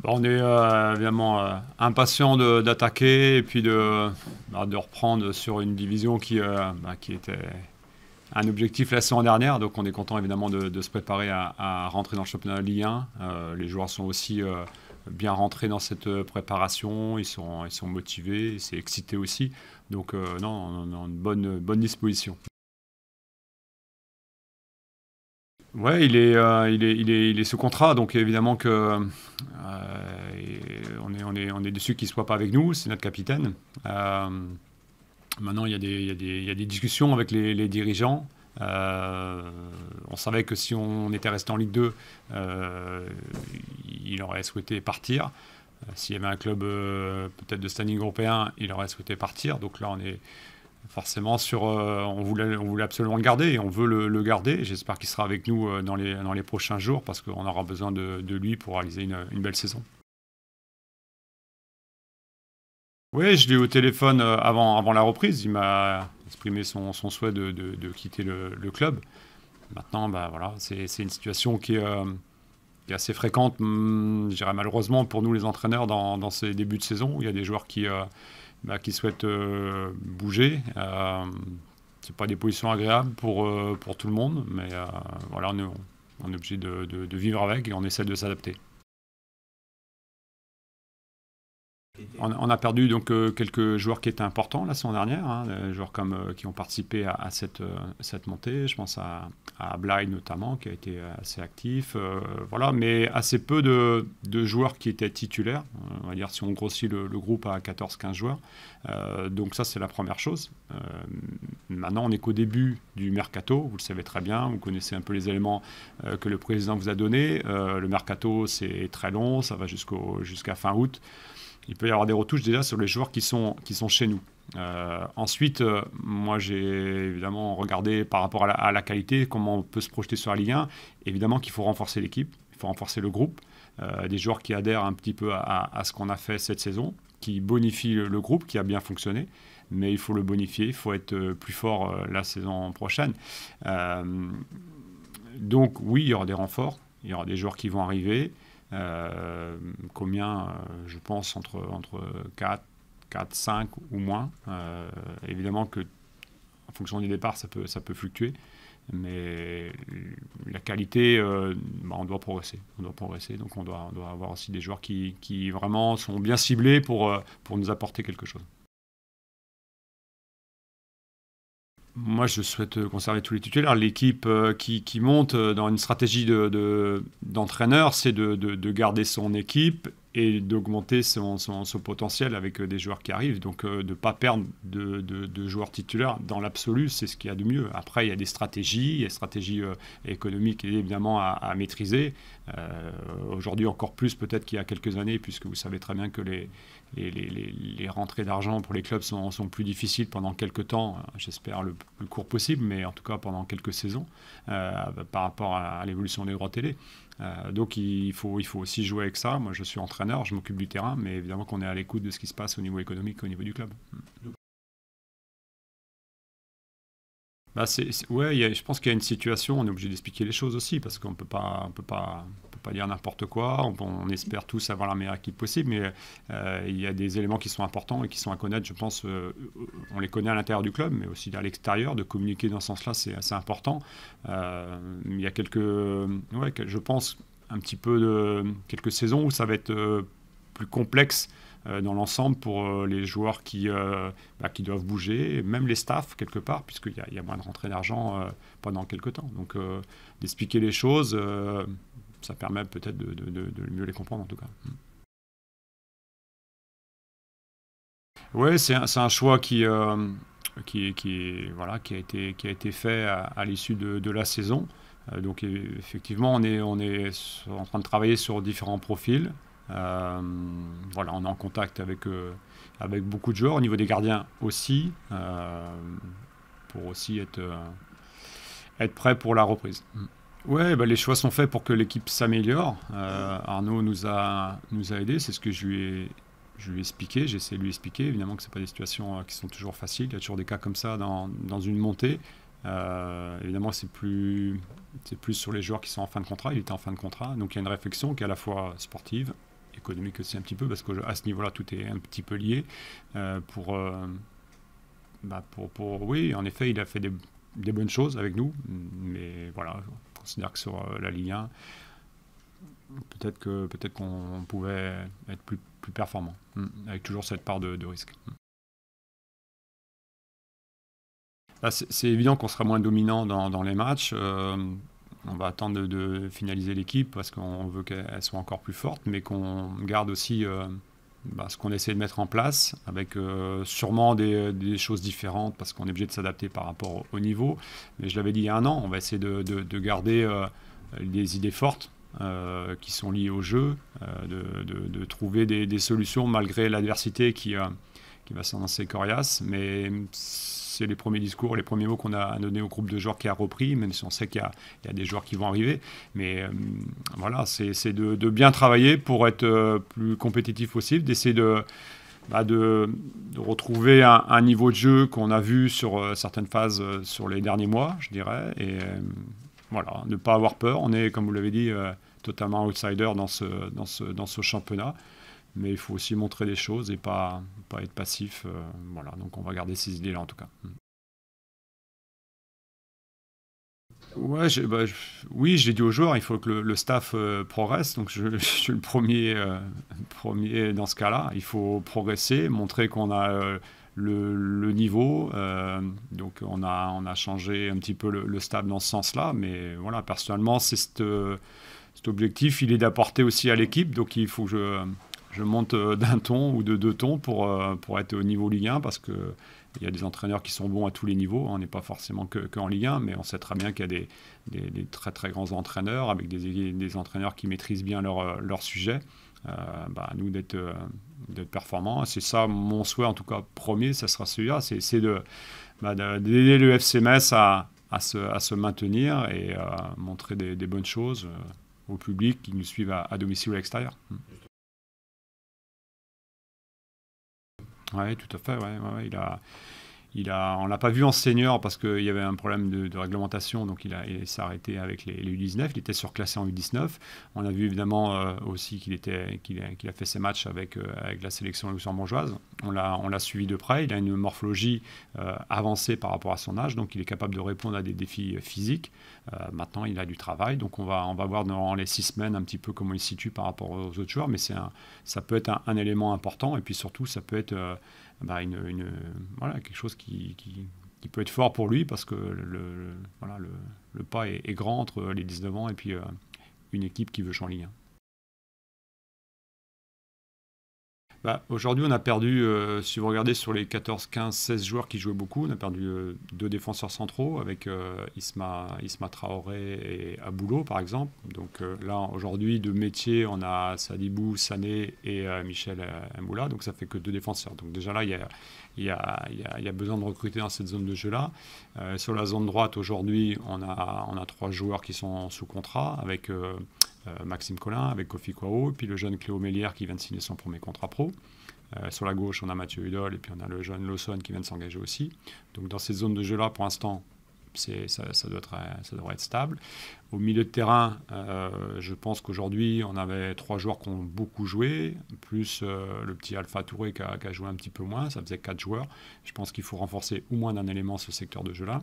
On est évidemment impatient d'attaquer et puis de reprendre sur une division qui était un objectif la saison dernière. Donc on est content évidemment de se préparer à rentrer dans le championnat de Ligue 1. Les joueurs sont aussi bien rentrés dans cette préparation, ils sont motivés, c'est excité aussi. Donc non, on est en bonne disposition. Ouais, il est sous contrat, donc évidemment que on est déçu qu'il ne soit pas avec nous, c'est notre capitaine. Maintenant, il y a des discussions avec les dirigeants. On savait que si on était resté en Ligue 2, il aurait souhaité partir. S'il y avait un club peut-être de standing européen, il aurait souhaité partir. Donc là, on est forcément on voulait absolument le garder et on veut le garder. J'espère qu'il sera avec nous dans les prochains jours parce qu'on aura besoin de lui pour réaliser une belle saison. Oui, je l'ai eu au téléphone avant la reprise. Il m'a exprimé son souhait de quitter le club. Maintenant, bah, voilà, c'est une situation qui est assez fréquente, je dirais malheureusement pour nous les entraîneurs dans ces débuts de saison. Il y a des joueurs qui souhaitent bouger. C'est pas des positions agréables pour tout le monde, mais voilà, on est obligé de vivre avec et on essaie de s'adapter. On a perdu donc quelques joueurs qui étaient importants la saison dernière, hein, des joueurs qui ont participé à cette montée. Je pense à Blythe notamment, qui a été assez actif. Voilà, mais assez peu de joueurs qui étaient titulaires. On va dire si on grossit le groupe à 14-15 joueurs. Donc ça, c'est la première chose. Maintenant, on n'est qu'au début du mercato. Vous le savez très bien. Vous connaissez un peu les éléments que le président vous a donnés. Le mercato, c'est très long. Ça va jusqu'à fin août. Il peut y avoir des retouches déjà sur les joueurs qui sont chez nous. Ensuite, moi j'ai évidemment regardé par rapport à la qualité, comment on peut se projeter sur la Ligue 1. Évidemment qu'il faut renforcer l'équipe, il faut renforcer le groupe. Des joueurs qui adhèrent un petit peu à ce qu'on a fait cette saison, qui bonifient le groupe, qui a bien fonctionné. Mais il faut le bonifier, il faut être plus fort la saison prochaine. Donc oui, il y aura des renforts, il y aura des joueurs qui vont arriver. Combien, je pense, entre 4, 5 ou moins. Évidemment que en fonction du départ, ça peut fluctuer. Mais la qualité, on doit progresser. On doit progresser. Donc on doit avoir aussi des joueurs qui vraiment sont bien ciblés pour nous apporter quelque chose. Moi, je souhaite conserver tous les titulaires. L'équipe qui monte dans une stratégie d'entraîneur, c'est de garder son équipe et d'augmenter son potentiel avec des joueurs qui arrivent. Donc, de ne pas perdre de joueurs titulaires dans l'absolu, c'est ce qu'il y a de mieux. Après, il y a des stratégies, il y a des stratégies économiques évidemment à maîtriser. Aujourd'hui, encore plus peut-être qu'il y a quelques années, puisque vous savez très bien que les rentrées d'argent pour les clubs sont plus difficiles pendant quelques temps, j'espère le plus court possible, mais en tout cas pendant quelques saisons, par rapport à l'évolution des droits télé. Donc il faut aussi jouer avec ça. Moi je suis entraîneur, je m'occupe du terrain, mais évidemment qu'on est à l'écoute de ce qui se passe au niveau économique, au niveau du club. Bah ouais, je pense qu'il y a une situation, on est obligé d'expliquer les choses aussi, parce qu'on peut pas dire n'importe quoi. On espère tous avoir la meilleure équipe possible, mais il y a des éléments qui sont importants et qui sont à connaître. Je pense, on les connaît à l'intérieur du club, mais aussi à l'extérieur. De communiquer dans ce sens-là, c'est assez important. Il y a je pense, un petit peu quelques saisons où ça va être plus complexe dans l'ensemble pour les joueurs qui doivent bouger, et même les staffs quelque part, puisqu'il y a moins de rentrée d'argent pendant quelques temps. Donc d'expliquer les choses, ça permet peut-être de mieux les comprendre en tout cas. Oui, c'est un choix voilà, qui a été fait à l'issue de la saison. Donc effectivement, on est en train de travailler sur différents profils. Voilà, on est en contact avec beaucoup de joueurs, au niveau des gardiens aussi, pour aussi être prêt pour la reprise. Ouais, bah, les choix sont faits pour que l'équipe s'améliore. Arnaud nous a aidés, c'est ce que je lui ai expliqué. J'ai essayé de lui expliquer. Évidemment que ce pas des situations qui sont toujours faciles. Il y a toujours des cas comme ça dans une montée. Évidemment, c'est plus sur les joueurs qui sont en fin de contrat. Il était en fin de contrat. Donc il y a une réflexion qui est à la fois sportive, économique aussi un petit peu, parce qu'à ce niveau-là, tout est un petit peu lié. Oui, en effet, il a fait des bonnes choses avec nous, mais voilà, je considère que sur la Ligue 1, peut-être qu'on pouvait être plus performant, avec toujours cette part de risque. Là, c'est évident qu'on sera moins dominant dans les matchs. On va attendre de finaliser l'équipe parce qu'on veut qu'elle soit encore plus forte, mais qu'on garde aussi ce qu'on essaie de mettre en place, avec sûrement des choses différentes parce qu'on est obligé de s'adapter par rapport au niveau. Mais je l'avais dit il y a un an, on va essayer de garder des idées fortes qui sont liées au jeu, de trouver des solutions malgré l'adversité qui va s'annoncer coriace. Mais c'est les premiers discours, les premiers mots qu'on a donnés au groupe de joueurs qui a repris, même si on sait qu'il y a des joueurs qui vont arriver. Mais voilà, c'est de bien travailler pour être plus compétitif possible, d'essayer de retrouver un niveau de jeu qu'on a vu sur certaines phases sur les derniers mois, je dirais. Et voilà, ne pas avoir peur. On est, comme vous l'avez dit, totalement outsider dans ce championnat. Mais il faut aussi montrer des choses et pas être passif. Voilà, donc on va garder ces idées-là en tout cas. Ouais, oui, j'ai dit aux joueurs, il faut que le staff progresse. Donc je suis le premier dans ce cas-là. Il faut progresser, montrer qu'on a le niveau. Donc on a changé un petit peu le staff dans ce sens-là. Mais voilà, personnellement, c'est cet objectif, il est d'apporter aussi à l'équipe. Donc il faut que je monte d'un ton ou de 2 tons pour être au niveau Ligue 1 parce qu'il y a des entraîneurs qui sont bons à tous les niveaux. On n'est pas forcément que en Ligue 1, mais on sait très bien qu'il y a des très très grands entraîneurs avec des entraîneurs qui maîtrisent bien leur sujet. Nous d'être performants. C'est ça mon souhait en tout cas premier, ça sera celui-là. C'est d'aider le FC Metz à se maintenir et montrer des bonnes choses au public qui nous suivent à domicile ou à l'extérieur. Oui, tout à fait. Ouais, on l'a pas vu en senior parce qu'il y avait un problème de réglementation, donc il s'est arrêté avec les U19. Il était surclassé en U19. On a vu évidemment aussi qu'il a fait ses matchs avec la sélection luxembourgeoise. On l'a suivi de près. Il a une morphologie avancée par rapport à son âge, donc il est capable de répondre à des défis physiques. Maintenant, il a du travail, donc on va voir dans les 6 semaines un petit peu comment il se situe par rapport aux autres joueurs, mais ça peut être un élément important, et puis surtout, ça peut être quelque chose qui peut être fort pour lui, parce que le pas est grand entre les 19 ans et puis une équipe qui veut jouer en Ligue 1. Aujourd'hui, on a perdu, si vous regardez sur les 14, 15, 16 joueurs qui jouaient beaucoup, on a perdu 2 défenseurs centraux avec Isma Traoré et Aboulo, par exemple. Donc là, aujourd'hui, de métier, on a Sadibou, Sané et Michel Mboula, donc ça fait que 2 défenseurs. Donc déjà là, il y a besoin de recruter dans cette zone de jeu-là. Sur la zone droite, aujourd'hui, on a 3 joueurs qui sont sous contrat, avec Maxime Collin, avec Kofi Kwao, et puis le jeune Cléo Mélière qui vient de signer son premier contrat pro. Sur la gauche, on a Mathieu Hudol, et puis on a le jeune Lawson qui vient de s'engager aussi. Donc dans cette zone de jeu-là, pour l'instant, ça devrait être stable. Au milieu de terrain, je pense qu'aujourd'hui, on avait 3 joueurs qui ont beaucoup joué, plus le petit Alpha Touré qui a joué un petit peu moins, ça faisait 4 joueurs. Je pense qu'il faut renforcer au moins d'un élément ce secteur de jeu-là.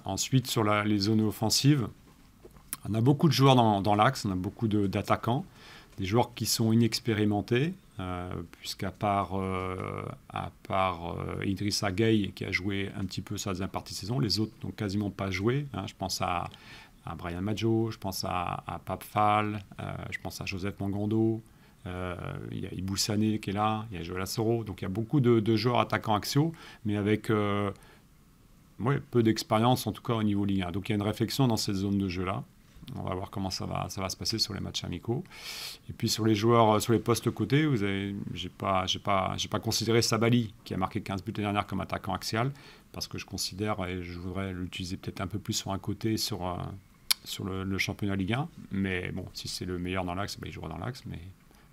Ensuite, sur les zones offensives, on a beaucoup de joueurs dans l'axe, on a beaucoup d'attaquants, des joueurs qui sont inexpérimentés, puisqu'à part Idrissa Gueye qui a joué un petit peu sa deuxième partie de saison, les autres n'ont quasiment pas joué. Je pense à Brian Maggio, je pense à Pape Fall, je pense à Joseph Mangando, il y a Ibou Sané qui est là, il y a Joël Assoro. Donc il y a beaucoup de joueurs attaquants axiaux, mais avec peu d'expérience, en tout cas au niveau Ligue 1. Donc il y a une réflexion dans cette zone de jeu-là. On va voir comment ça va se passer sur les matchs amicaux. Et puis sur les joueurs, sur les postes côtés, j'ai pas considéré Sabali, qui a marqué 15 buts l'année dernière, comme attaquant axial, parce que je considère, et je voudrais l'utiliser peut-être un peu plus sur un côté, sur le championnat Ligue 1. Mais bon, si c'est le meilleur dans l'axe, il jouera dans l'axe. Mais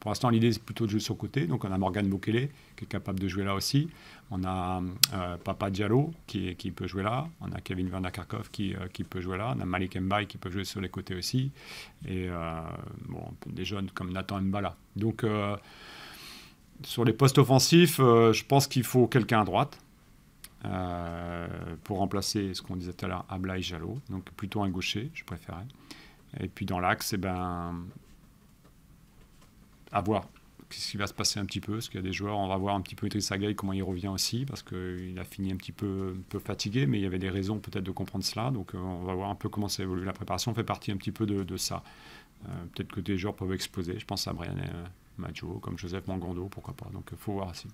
Pour l'instant, l'idée, c'est plutôt de jouer sur le côté. Donc, on a Morgan Bokele, qui est capable de jouer là aussi. On a Papa Diallo, qui peut jouer là. On a Kevin Van Akerkhoff, qui peut jouer là. On a Malik Mbaye, qui peut jouer sur les côtés aussi. Et des jeunes comme Nathan Mbala. Donc, sur les postes offensifs, je pense qu'il faut quelqu'un à droite. Pour remplacer ce qu'on disait tout à l'heure, Ablaye Jallo, donc plutôt un gaucher, je préférais. Et puis dans l'axe, à voir ce qui va se passer un petit peu, parce qu'il y a des joueurs, on va voir un petit peu Idrissa Gueye, comment il revient aussi, parce qu'il a fini un petit peu fatigué, mais il y avait des raisons peut-être de comprendre cela, donc on va voir un peu comment ça évolue. La préparation fait partie un petit peu de ça. Peut-être que des joueurs peuvent exploser, je pense à Brian Maggio, comme Joseph Mangando, pourquoi pas, donc il faut voir aussi.